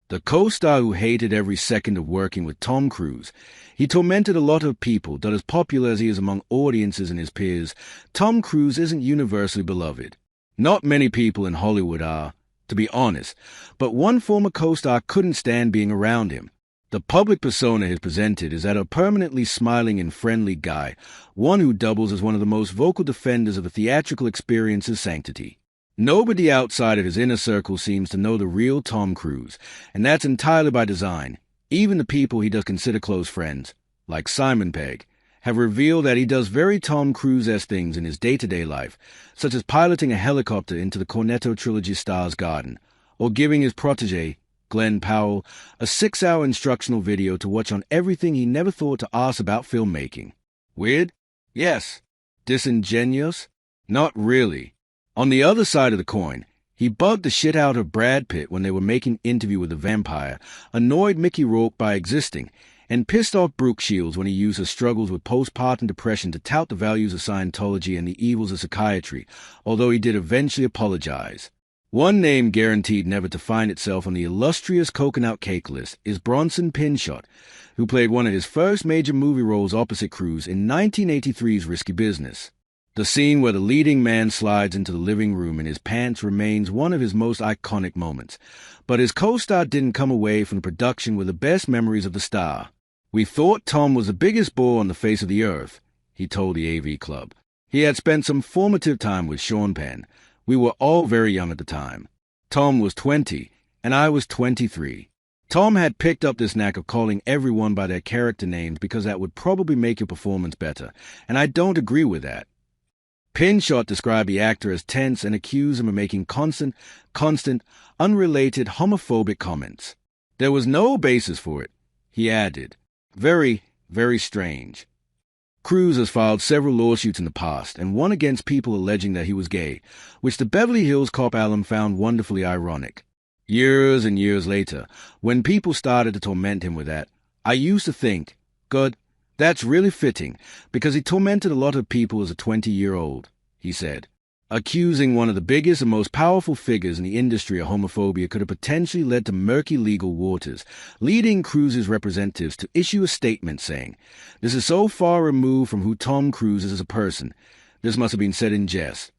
the co-star who hated every second of working with Tom Cruise. He tormented a lot of people, that as popular as he is among audiences and his peers, Tom Cruise isn't universally beloved. Not many people in Hollywood are, to be honest, but one former co-star couldn't stand being around him. The public persona he's presented is that a permanently smiling and friendly guy, one who doubles as one of the most vocal defenders of the theatrical experience's sanctity. Nobody outside of his inner circle seems to know the real Tom Cruise, and that's entirely by design. Even the people he does consider close friends, like Simon Pegg, have revealed that he does very Tom Cruise-esque things in his day-to-day life, such as piloting a helicopter into the Cornetto trilogy star's garden, or giving his protege, Glenn Powell, a 6-hour instructional video to watch on everything he never thought to ask about filmmaking. Weird? Yes. Disingenuous? Not really. On the other side of the coin, he bugged the shit out of Brad Pitt when they were making Interview with the Vampire, annoyed Mickey Rourke by existing, and pissed off Brooke Shields when he used her struggles with postpartum depression to tout the values of Scientology and the evils of psychiatry, although he did eventually apologize. One name guaranteed never to find itself on the illustrious coconut cake list is Bronson Pinchot, who played one of his first major movie roles opposite Cruise in 1983's Risky Business. The scene where the leading man slides into the living room in his pants remains one of his most iconic moments, but his co-star didn't come away from the production with the best memories of the star. "We thought Tom was the biggest bore on the face of the earth," he told the AV Club. He had spent some formative time with Sean Penn. We were all very young at the time. Tom was 20, and I was 23. Tom had picked up this knack of calling everyone by their character names because that would probably make your performance better, and I don't agree with that. Pinchot described the actor as tense and accused him of making constant, unrelated homophobic comments. There was no basis for it, he added. Very, very strange. Cruise has filed several lawsuits in the past, and one against people alleging that he was gay, which the Beverly Hills cop alum found wonderfully ironic. Years and years later, when people started to torment him with that, I used to think, good, that's really fitting, because he tormented a lot of people as a 20-year-old, he said. Accusing one of the biggest and most powerful figures in the industry of homophobia could have potentially led to murky legal waters, leading Cruise's representatives to issue a statement saying, "This is so far removed from who Tom Cruise is as a person. This must have been said in jest,"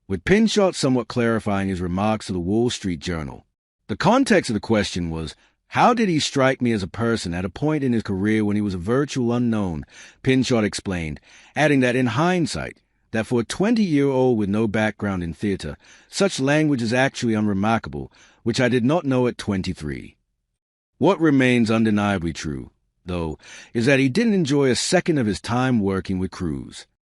with Pinchot somewhat clarifying his remarks to the Wall Street Journal. The context of the question was, "How did he strike me as a person at a point in his career when he was a virtual unknown?" Pinchot explained, adding that in hindsight, that for a 20-year-old with no background in theater, such language is actually unremarkable, which I did not know at 23. What remains undeniably true, though, is that he didn't enjoy a second of his time working with Cruise.